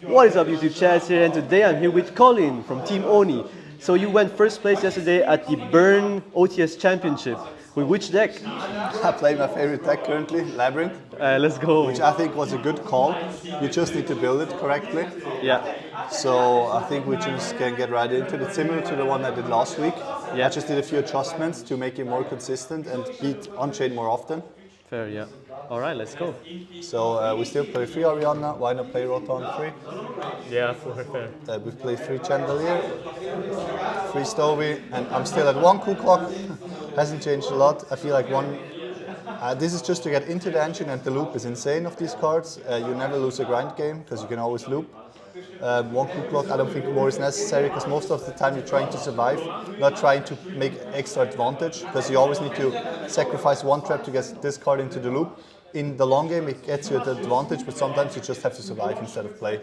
What is up, YouTube chat here, and today I'm here with Colin from Team ONI. So you went first place yesterday at the Bern OTS Championship. With which deck? I play my favorite deck currently, Labrynth. Let's go. Which I think was a good call. You just need to build it correctly. Yeah. So I think we just can get right into it. It's similar to the one I did last week. Yeah. I just did a few adjustments to make it more consistent and beat on-chain more often. Fair, yeah. Alright, let's go. So we still play 3 Ariana, why not play Roton 3? Yeah, fair. We've played 3 Chandelier, 3 Stovey, and I'm still at 1 Coup Clock. Hasn't changed a lot. I feel like this is just to get into the engine, and the loop is insane of these cards. You never lose a grind game because you can always loop. 1 Coup Clock, I don't think more is necessary because most of the time you're trying to survive, not trying to make extra advantage, because you always need to sacrifice 1 trap to get this card into the loop. In the long game it gets you the advantage, but sometimes you just have to survive instead of play.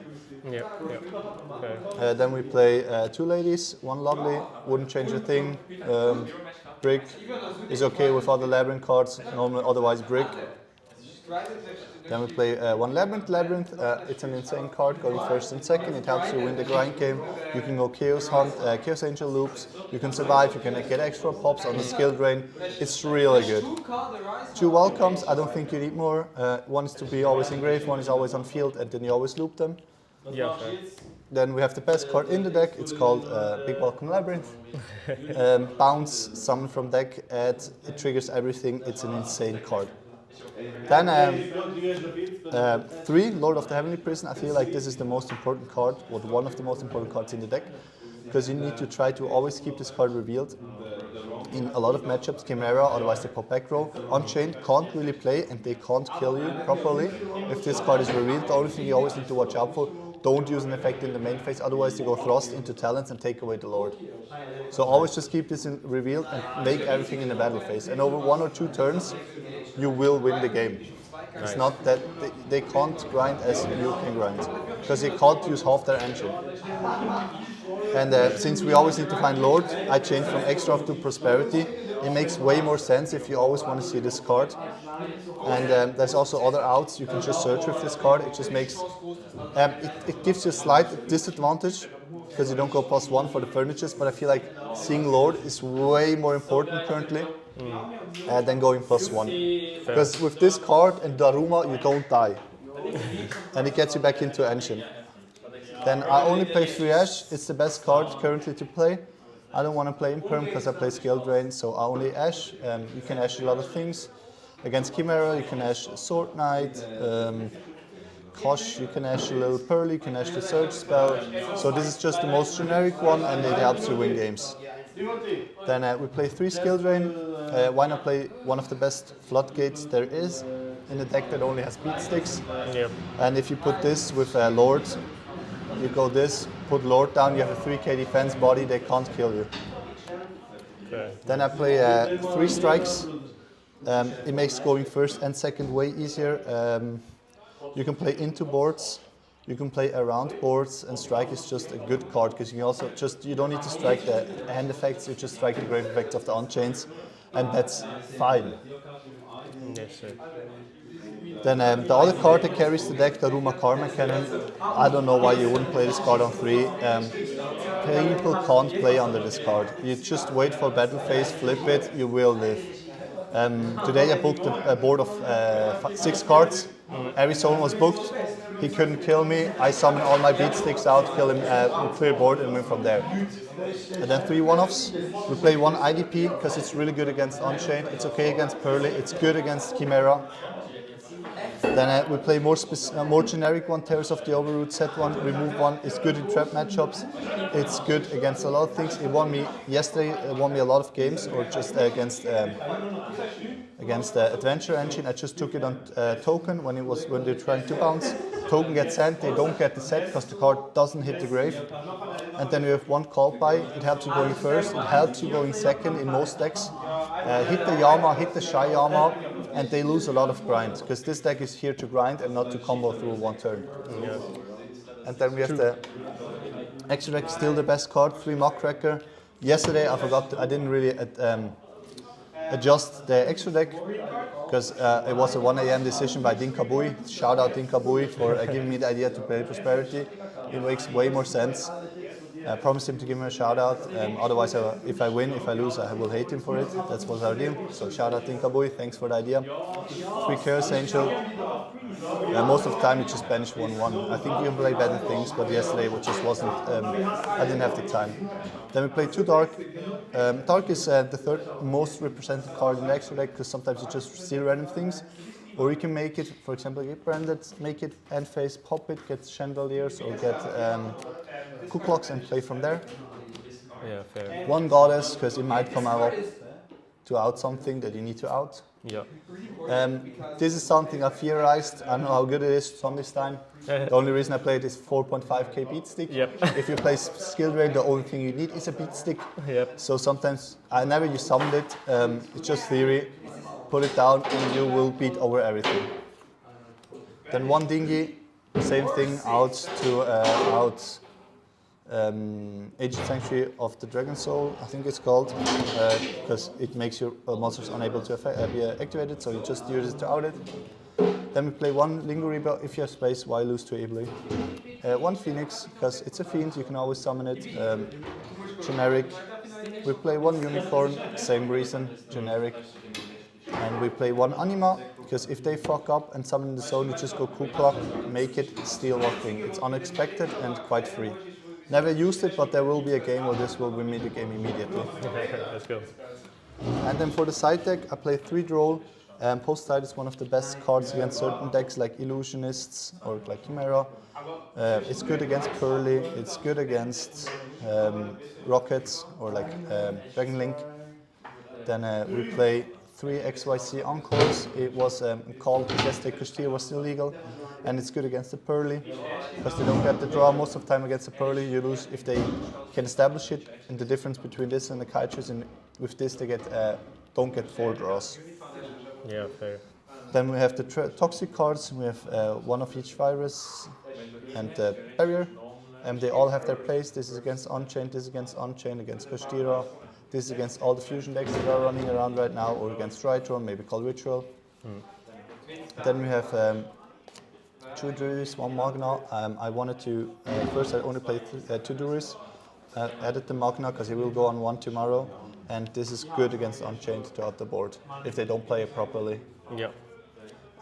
Yeah. Okay. Then we play 2 ladies, 1 lovely, wouldn't change a thing. Brick is okay with other Labrynth cards, normally otherwise Brick. Then we play 1 Labrynth. It's an insane card, going first and second. It helps you win the grind game. You can go Chaos Hunt, Chaos Angel loops. You can survive, you can get extra pops on the skill drain. It's really good. 2 welcomes, I don't think you need more. One is to be always in grave, one is always on field, and then you always loop them. Yeah, fair. Then we have the best card in the deck. It's called Big Welcome Labrynth. Bounce, summon from deck, add, it triggers everything. It's an insane card. Then 3, Lord of the Heavenly Prison. I feel like this is the most important card, or one of the most important cards in the deck, because you need to try to always keep this card revealed. In a lot of matchups, Chimera, otherwise they pop back row. Unchained can't really play and they can't kill you properly if this card is revealed. The only thing you always need to watch out for, don't use an effect in the main phase, otherwise they go thrust into talents and take away the Lord. So always just keep this in revealed and make everything in the battle phase. And over 1 or 2 turns, you will win the game. Nice. It's not that they can't grind as you can grind, because they can't use half their engine. And since we always need to find Lord, I changed from Extra to Prosperity. It makes way more sense if you always want to see this card. And there's also other outs, you can just search with this card. It just makes, it gives you a slight disadvantage, because you don't go +1 for the furnitures, but I feel like seeing Lord is way more important currently than going +1. Because with this card and Daruma, you don't die. And it gets you back into engine. Then I only play 3 Ash, it's the best card currently to play. I don't want to play Imperm because I play Skill Drain, so I only Ash. You can Ash a lot of things. Against Chimera, you can Ash Sword Knight, Kosh, you can Ash a little Pearl, you can Ash the Surge spell. So this is just the most generic one and it helps you win games. Then we play 3 Skill Drain. Why not play one of the best floodgates there is in a deck that only has beat sticks? Yeah. And if you put this with Lord, you go this, put Lord down, you have a 3k defense body, they can't kill you. Okay. Then I play 3 strikes. It makes going first and second way easier. You can play into boards, you can play around boards, and strike is just a good card because you can also you don't need to strike the hand effects, you just strike the grave effects of the unchains, and that's fine. Yes, sir. Then the other card that carries the deck, the Daruma Karma Cannon, I don't know why you wouldn't play this card on 3. People can't play under this card. You just wait for battle phase, flip it, you will live. Today I booked a board of 6 cards. Every zone was booked. He couldn't kill me. I summoned all my beat sticks out, kill him, clear board, and win from there. And then 3 one-offs. We play 1 IDP because it's really good against Unchained. It's okay against Pearly. It's good against Chimera. Then we play more generic one, Terrors of the Overroot, set 1, remove 1. It's good in trap matchups. It's good against a lot of things. It won me yesterday. It won me a lot of games, or just against the Adventure Engine. I just took it on token when they're trying to bounce. Token gets sent. They don't get the set because the card doesn't hit the grave. And then we have 1 call by. It helps you going first. It helps you going second in most decks. Hit the Yama, hit the Shy Yama, and they lose a lot of grind because this deck is here to grind and not to combo through 1 turn. Yeah. And then we have the extra deck, still the best card, 3 Muckracker. Yesterday I forgot, I didn't really adjust the extra deck because it was a 1 a.m. decision by Din Kabui. Shout out Din Kabui for giving me the idea to play Prosperity. It makes way more sense. I promised him to give me a shout out. Otherwise, if I win, if I lose, I will hate him for it. That's what our deal. So shout out Din Kabui. Thanks for the idea. 3 Chaos Angel. Most of the time, you just banish 1/1. I think you can play better things, but yesterday it just wasn't. I didn't have the time. Then we played 2 Dark. Dark is the third most represented card in the extra deck because sometimes you just steal random things. Or you can make it, for example, get branded, make it end phase, pop it, get Chandeliers or get Cooklocks and play from there. Yeah, fair. 1 Goddess because it might come out to out something that you need to out. Yeah. This is something I theorized. I don't know how good it is on this time. The only reason I played is 4.5k beat stick. Yep. If you play skill drain, the only thing you need is a beat stick. Yep. So sometimes I never use summoned it. It's just theory. Put it down and you will beat over everything. Then 1 Dingy, same thing, out to Aged Sanctuary of the Dragon Soul, I think it's called, because it makes your monsters unable to be activated, so you just use it to out it. Then we play 1 Lingo Reaper, if you have space, why lose to Ably? 1 Phoenix, because it's a fiend, you can always summon it, generic. We play 1 Unicorn, same reason, generic. And we play 1 Anima, because if they fuck up and summon in the zone, you just go Clock, make it, steal one thing. It's unexpected and quite free. Never used it, but there will be a game where this will win me the game immediately. Let's go. And then for the side deck, I play 3 Droll. Post-side is one of the best cards against certain decks like Illusionists or like Chimera. It's good against Pearly, it's good against Rockets or like Dragon Link. Then we play 3 XYZ Encores. It was called because the Kustir was still legal, and it's good against the Pearly because they don't get the draw. Most of the time against the Pearly, you lose if they can establish it. And the difference between this and the Kaijus, and with this they get don't get 4 draws. Yeah, fair. Then we have the toxic cards. We have 1 of each virus and barrier, and they all have their place. This is against Unchained, this is against Unchained, against Kastira. This is against all the fusion decks that are running around right now, or against Tritron, maybe called Ritual. Then we have 2 Duris, 1 Magna. I wanted to, first I only played 2 Duris. Added the Magna because he will go on 1 tomorrow. And this is good against Unchained throughout the board, if they don't play it properly. Yeah.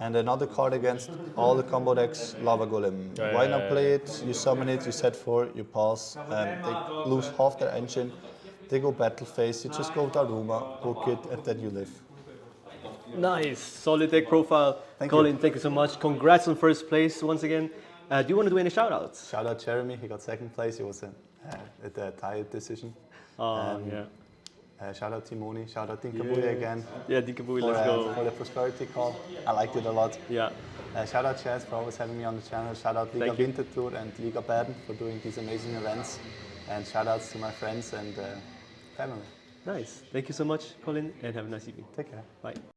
And another card against all the combo decks, Lava Golem. Why not play it? You summon it, you set 4, you pass. They lose half their engine. They go battle phase, you just go Daruma, book it, and then you live. Nice, solid deck profile. Colin, thank you so much. Congrats on first place once again. Do you want to do any shoutouts? Shout out Jeremy, he got 2nd place. He was at the tie decision. Yeah. Shout out Team ONI, shout out Din Kabui again. Yeah, Din Kabui, let's go. For the Prosperity call, I liked it a lot. Yeah. Shout out Chaz for always having me on the channel. Shout out Liga Winterthur and Liga Bern for doing these amazing events. And shout outs to my friends and family. Nice. Thank you so much, Colin, and have a nice evening. Take care. Bye.